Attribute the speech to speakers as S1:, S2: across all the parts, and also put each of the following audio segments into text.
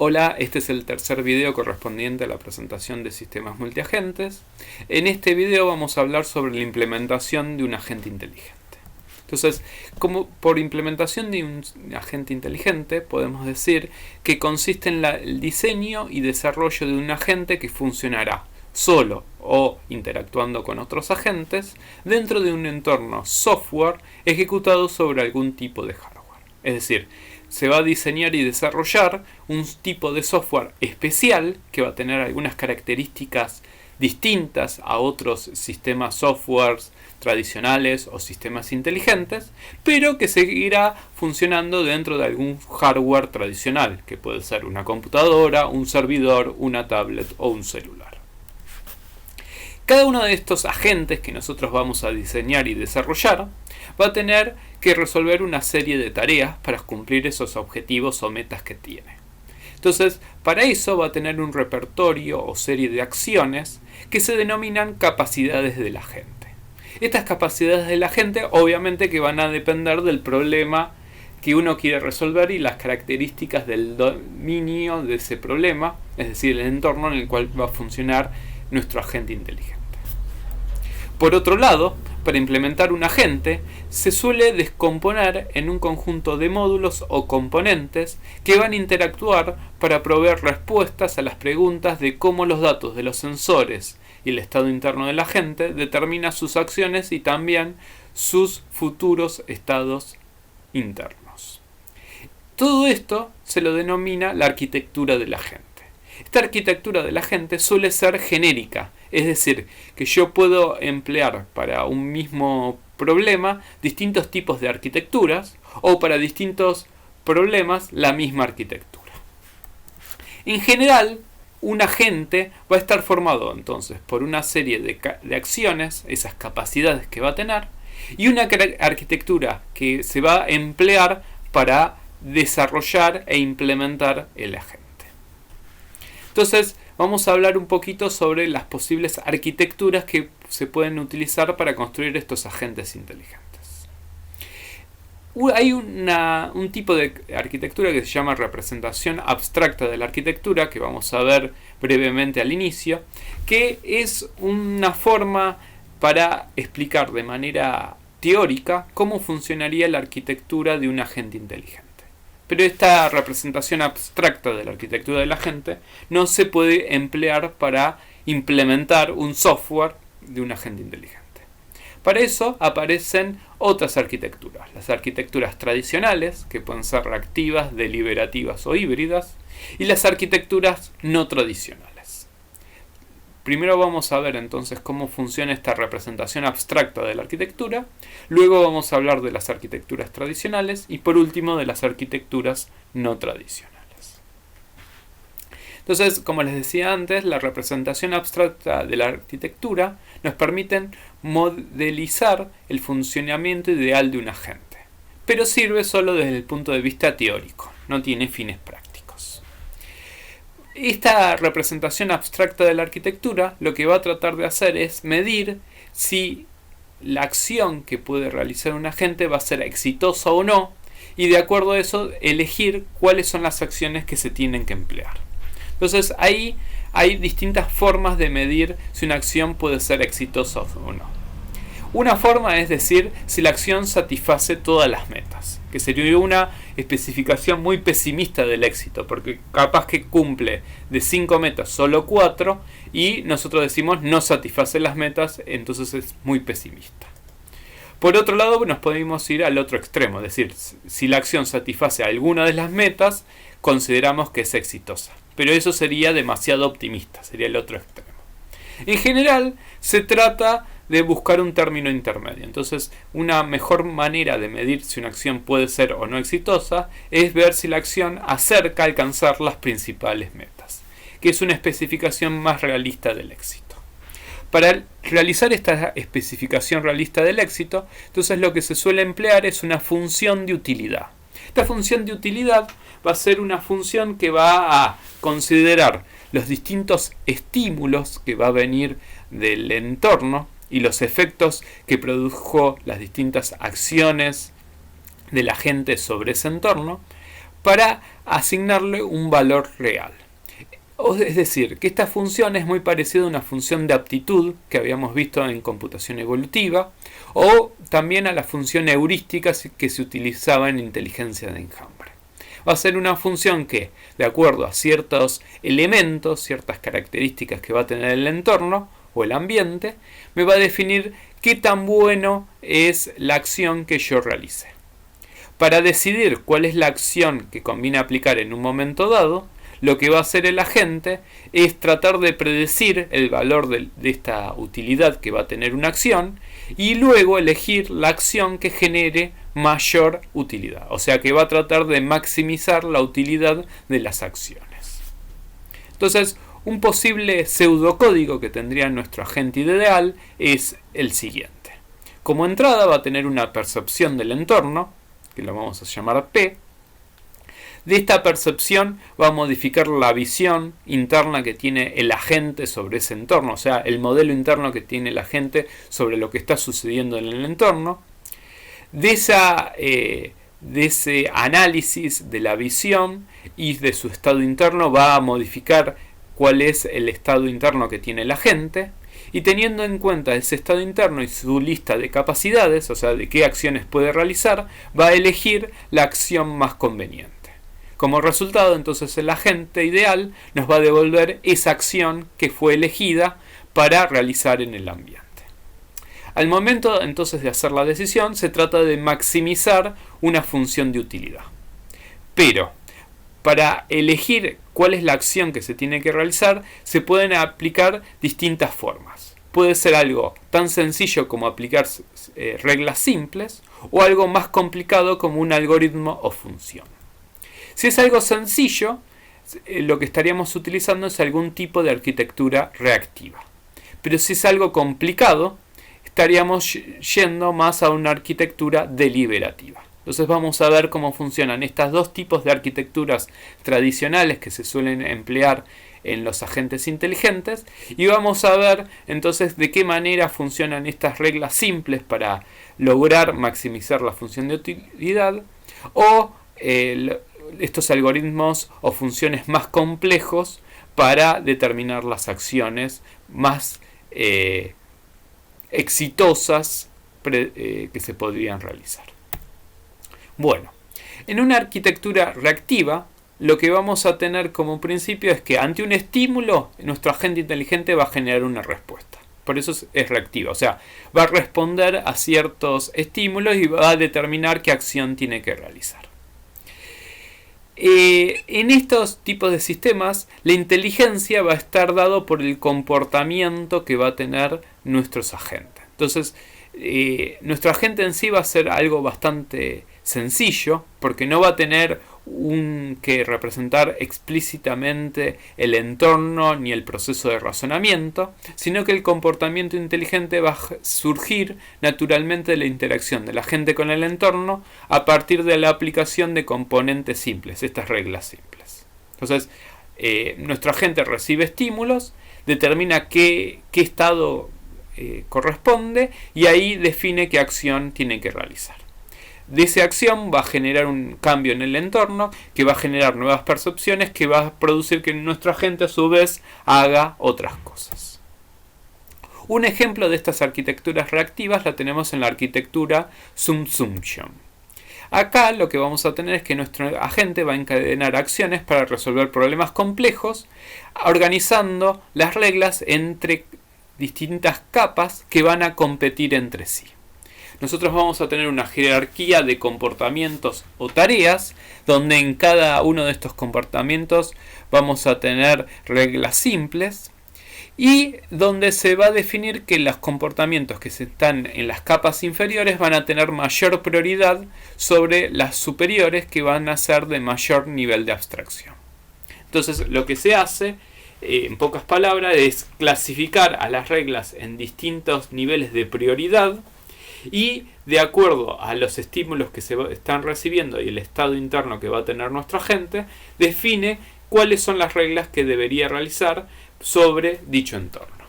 S1: Hola, este es el tercer video correspondiente a la presentación de sistemas multiagentes. En este video vamos a hablar sobre la implementación de un agente inteligente. Entonces, como por implementación de un agente inteligente, podemos decir que consiste en el diseño y desarrollo de un agente que funcionará solo o interactuando con otros agentes dentro de un entorno software ejecutado sobre algún tipo de hardware. Es decir, se va a diseñar y desarrollar un tipo de software especial que va a tener algunas características distintas a otros sistemas software tradicionales o sistemas inteligentes, pero que seguirá funcionando dentro de algún hardware tradicional, que puede ser una computadora, un servidor, una tablet o un celular. Cada uno de estos agentes que nosotros vamos a diseñar y desarrollar va a tener que resolver una serie de tareas para cumplir esos objetivos o metas que tiene. Entonces, para eso va a tener un repertorio o serie de acciones que se denominan capacidades del agente. Estas capacidades del agente obviamente que van a depender del problema que uno quiere resolver y las características del dominio de ese problema, es decir, el entorno en el cual va a funcionar nuestro agente inteligente. Por otro lado, para implementar un agente, se suele descomponer en un conjunto de módulos o componentes que van a interactuar para proveer respuestas a las preguntas de cómo los datos de los sensores y el estado interno del agente determina sus acciones y también sus futuros estados internos. Todo esto se lo denomina la arquitectura del agente. Esta arquitectura del agente suele ser genérica, es decir, que yo puedo emplear para un mismo problema distintos tipos de arquitecturas o para distintos problemas la misma arquitectura. En general, un agente va a estar formado entonces por una serie de acciones, esas capacidades que va a tener, y una arquitectura que se va a emplear para desarrollar e implementar el agente. Entonces, vamos a hablar un poquito sobre las posibles arquitecturas que se pueden utilizar para construir estos agentes inteligentes. Hay un tipo de arquitectura que se llama representación abstracta de la arquitectura, que vamos a ver brevemente al inicio, que es una forma para explicar de manera teórica cómo funcionaría la arquitectura de un agente inteligente. Pero esta representación abstracta de la arquitectura del agente no se puede emplear para implementar un software de un agente inteligente. Para eso aparecen otras arquitecturas, las arquitecturas tradicionales, que pueden ser reactivas, deliberativas o híbridas, y las arquitecturas no tradicionales. Primero vamos a ver entonces cómo funciona esta representación abstracta de la arquitectura, luego vamos a hablar de las arquitecturas tradicionales y por último de las arquitecturas no tradicionales. Entonces, como les decía antes, la representación abstracta de la arquitectura nos permite modelizar el funcionamiento ideal de un agente, pero sirve solo desde el punto de vista teórico, no tiene fines prácticos. Esta representación abstracta de la arquitectura lo que va a tratar de hacer es medir si la acción que puede realizar un agente va a ser exitosa o no, y de acuerdo a eso elegir cuáles son las acciones que se tienen que emplear. Entonces ahí hay distintas formas de medir si una acción puede ser exitosa o no. Una forma es decir si la acción satisface todas las metas, que sería una especificación muy pesimista del éxito, porque capaz que cumple de 5 metas solo 4 y nosotros decimos no satisface las metas, entonces es muy pesimista. Por otro lado, nos podemos ir al otro extremo, es decir, si la acción satisface alguna de las metas, consideramos que es exitosa, pero eso sería demasiado optimista, sería el otro extremo. En general, se trata de buscar un término intermedio. Entonces, una mejor manera de medir si una acción puede ser o no exitosa es ver si la acción acerca a alcanzar las principales metas, que es una especificación más realista del éxito. Para realizar esta especificación realista del éxito, entonces lo que se suele emplear es una función de utilidad. Esta función de utilidad va a ser una función que va a considerar los distintos estímulos que va a venir del entorno y los efectos que produjo las distintas acciones del agente sobre ese entorno para asignarle un valor real. Es decir, que esta función es muy parecida a una función de aptitud que habíamos visto en computación evolutiva, o también a la función heurística que se utilizaba en inteligencia de enjambre. Va a ser una función que, de acuerdo a ciertos elementos, ciertas características que va a tener el entorno o el ambiente, me va a definir qué tan bueno es la acción que yo realice. Para decidir cuál es la acción que conviene aplicar en un momento dado, lo que va a hacer el agente es tratar de predecir el valor de esta utilidad que va a tener una acción y luego elegir la acción que genere mayor utilidad. O sea que va a tratar de maximizar la utilidad de las acciones. Entonces, un posible pseudocódigo que tendría nuestro agente ideal es el siguiente. Como entrada va a tener una percepción del entorno, que lo vamos a llamar P. De esta percepción va a modificar la visión interna que tiene el agente sobre ese entorno, o sea, el modelo interno que tiene el agente sobre lo que está sucediendo en el entorno. De ese análisis de la visión y de su estado interno va a modificar cuál es el estado interno que tiene el agente. Y teniendo en cuenta ese estado interno y su lista de capacidades, o sea, de qué acciones puede realizar, va a elegir la acción más conveniente. Como resultado, entonces, el agente ideal nos va a devolver esa acción que fue elegida para realizar en el ambiente. Al momento, entonces, de hacer la decisión, se trata de maximizar una función de utilidad. Pero, para elegir cuál es la acción que se tiene que realizar, se pueden aplicar distintas formas. Puede ser algo tan sencillo como aplicar reglas simples o algo más complicado como un algoritmo o función. Si es algo sencillo, lo que estaríamos utilizando es algún tipo de arquitectura reactiva. Pero si es algo complicado, estaríamos yendo más a una arquitectura deliberativa. Entonces vamos a ver cómo funcionan estos dos tipos de arquitecturas tradicionales que se suelen emplear en los agentes inteligentes y vamos a ver entonces de qué manera funcionan estas reglas simples para lograr maximizar la función de utilidad o estos algoritmos o funciones más complejos para determinar las acciones más exitosas que se podrían realizar. Bueno, en una arquitectura reactiva, lo que vamos a tener como principio es que ante un estímulo, nuestro agente inteligente va a generar una respuesta. Por eso es reactiva, o sea, va a responder a ciertos estímulos y va a determinar qué acción tiene que realizar. En estos tipos de sistemas, la inteligencia va a estar dado por el comportamiento que va a tener nuestros agentes. Entonces, nuestro agente en sí va a ser algo bastante sencillo, porque no va a tener que representar explícitamente el entorno ni el proceso de razonamiento, sino que el comportamiento inteligente va a surgir naturalmente de la interacción del agente con el entorno a partir de la aplicación de componentes simples, estas reglas simples. Entonces, nuestro agente recibe estímulos, determina qué estado corresponde y ahí define qué acción tiene que realizar. De esa acción va a generar un cambio en el entorno que va a generar nuevas percepciones que va a producir que nuestro agente a su vez haga otras cosas. Un ejemplo de estas arquitecturas reactivas la tenemos en la arquitectura Subsumption. Acá lo que vamos a tener es que nuestro agente va a encadenar acciones para resolver problemas complejos, organizando las reglas entre distintas capas que van a competir entre sí. Nosotros vamos a tener una jerarquía de comportamientos o tareas, donde en cada uno de estos comportamientos vamos a tener reglas simples y donde se va a definir que los comportamientos que están en las capas inferiores van a tener mayor prioridad sobre las superiores que van a ser de mayor nivel de abstracción. Entonces lo que se hace, en pocas palabras, es clasificar a las reglas en distintos niveles de prioridad y de acuerdo a los estímulos que se están recibiendo y el estado interno que va a tener nuestro agente, define cuáles son las reglas que debería realizar sobre dicho entorno.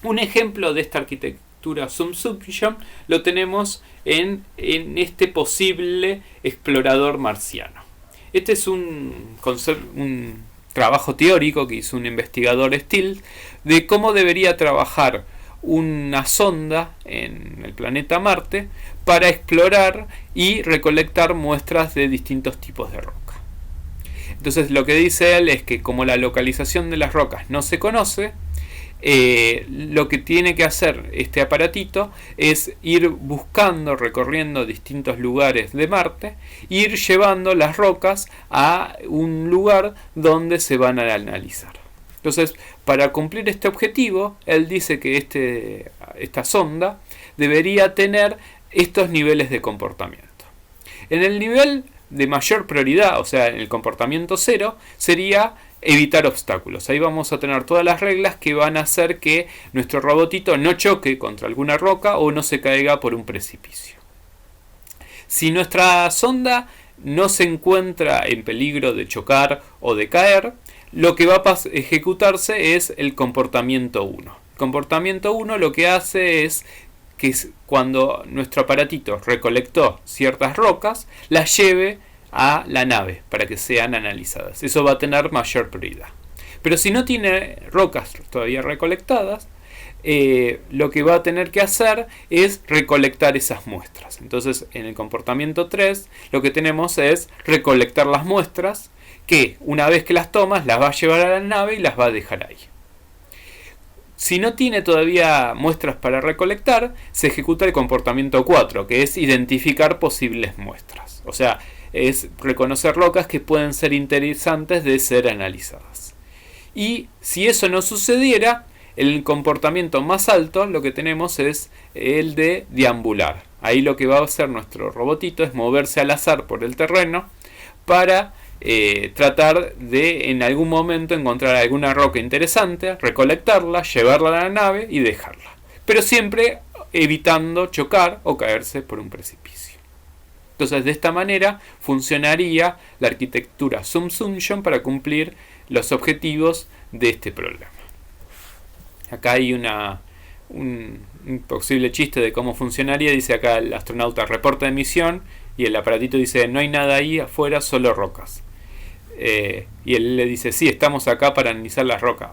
S1: Un ejemplo de esta arquitectura Subsumption lo tenemos en este posible explorador marciano. Este es un trabajo teórico que hizo un investigador Steele de cómo debería trabajar una sonda en el planeta Marte para explorar y recolectar muestras de distintos tipos de roca. Entonces lo que dice él es que como la localización de las rocas no se conoce, lo que tiene que hacer este aparatito es ir buscando, recorriendo distintos lugares de Marte, ir llevando las rocas a un lugar donde se van a analizar. Entonces, para cumplir este objetivo, él dice que esta sonda debería tener estos niveles de comportamiento. En el nivel de mayor prioridad, o sea, en el comportamiento 0, sería evitar obstáculos. Ahí vamos a tener todas las reglas que van a hacer que nuestro robotito no choque contra alguna roca o no se caiga por un precipicio. Si nuestra sonda no se encuentra en peligro de chocar o de caer, lo que va a ejecutarse es el comportamiento 1. El comportamiento 1 lo que hace es que cuando nuestro aparatito recolectó ciertas rocas, las lleve a la nave para que sean analizadas. Eso va a tener mayor prioridad. Pero si no tiene rocas todavía recolectadas, lo que va a tener que hacer es recolectar esas muestras. Entonces, en el comportamiento 3, lo que tenemos es recolectar las muestras que una vez que las tomas, las va a llevar a la nave y las va a dejar ahí. Si no tiene todavía muestras para recolectar, se ejecuta el comportamiento 4, que es identificar posibles muestras. O sea, es reconocer rocas que pueden ser interesantes de ser analizadas. Y si eso no sucediera, el comportamiento más alto lo que tenemos es el de deambular. Ahí lo que va a hacer nuestro robotito es moverse al azar por el terreno para tratar de en algún momento encontrar alguna roca interesante, recolectarla, llevarla a la nave y dejarla. Pero siempre evitando chocar o caerse por un precipicio. Entonces de esta manera funcionaría la arquitectura Sum-Sumption para cumplir los objetivos de este problema. Acá hay un posible chiste de cómo funcionaría. Dice acá el astronauta reporta de misión y el aparatito dice no hay nada ahí afuera, solo rocas. Y él le dice sí, estamos acá para analizar las rocas.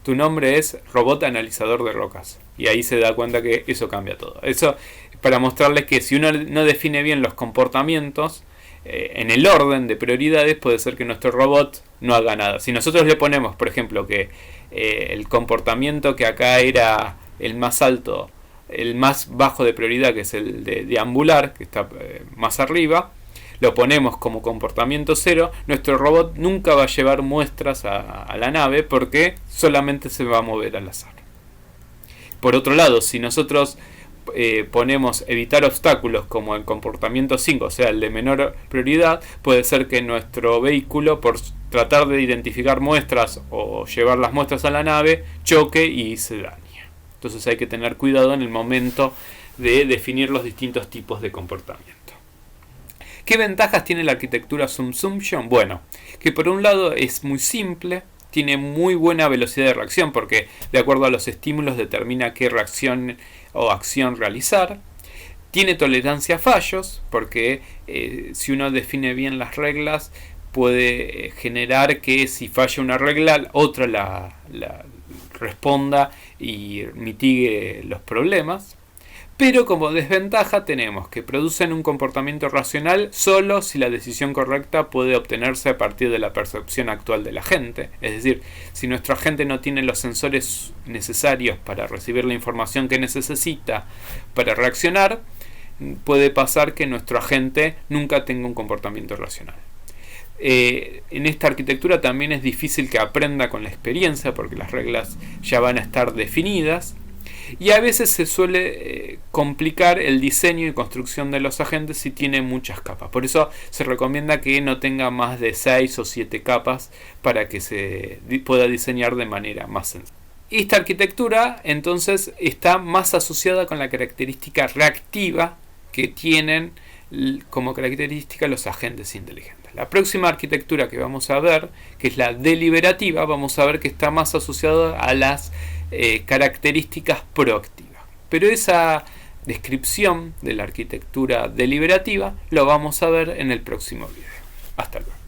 S1: Tu nombre es robot analizador de rocas. Y ahí se da cuenta que eso cambia todo. Eso para mostrarles que si uno no define bien los comportamientos en el orden de prioridades, puede ser que nuestro robot no haga nada. Si nosotros le ponemos, por ejemplo, que el comportamiento que acá era el más alto, el más bajo de prioridad, que es el de deambular, que está más arriba, lo ponemos como comportamiento 0, nuestro robot nunca va a llevar muestras a la nave porque solamente se va a mover al azar. Por otro lado, si nosotros ponemos evitar obstáculos como el comportamiento 5, o sea el de menor prioridad, puede ser que nuestro vehículo, por tratar de identificar muestras o llevar las muestras a la nave, choque y se dañe. Entonces hay que tener cuidado en el momento de definir los distintos tipos de comportamiento. ¿Qué ventajas tiene la arquitectura Sum-Sumption? Bueno, que por un lado es muy simple, tiene muy buena velocidad de reacción porque de acuerdo a los estímulos determina qué reacción o acción realizar. Tiene tolerancia a fallos porque si uno define bien las reglas puede generar que si falla una regla otra la responda y mitigue los problemas. Pero como desventaja tenemos que producen un comportamiento racional solo si la decisión correcta puede obtenerse a partir de la percepción actual de la gente. Es decir, si nuestro agente no tiene los sensores necesarios para recibir la información que necesita para reaccionar, puede pasar que nuestro agente nunca tenga un comportamiento racional. En esta arquitectura también es difícil que aprenda con la experiencia porque las reglas ya van a estar definidas. Y a veces se suele complicar el diseño y construcción de los agentes si tiene muchas capas. Por eso se recomienda que no tenga más de 6 o 7 capas para que se pueda diseñar de manera más sencilla. Esta arquitectura entonces está más asociada con la característica reactiva que tienen como característica los agentes inteligentes. La próxima arquitectura que vamos a ver, que es la deliberativa, vamos a ver que está más asociada a las características proactivas. Pero esa descripción de la arquitectura deliberativa lo vamos a ver en el próximo video. Hasta luego.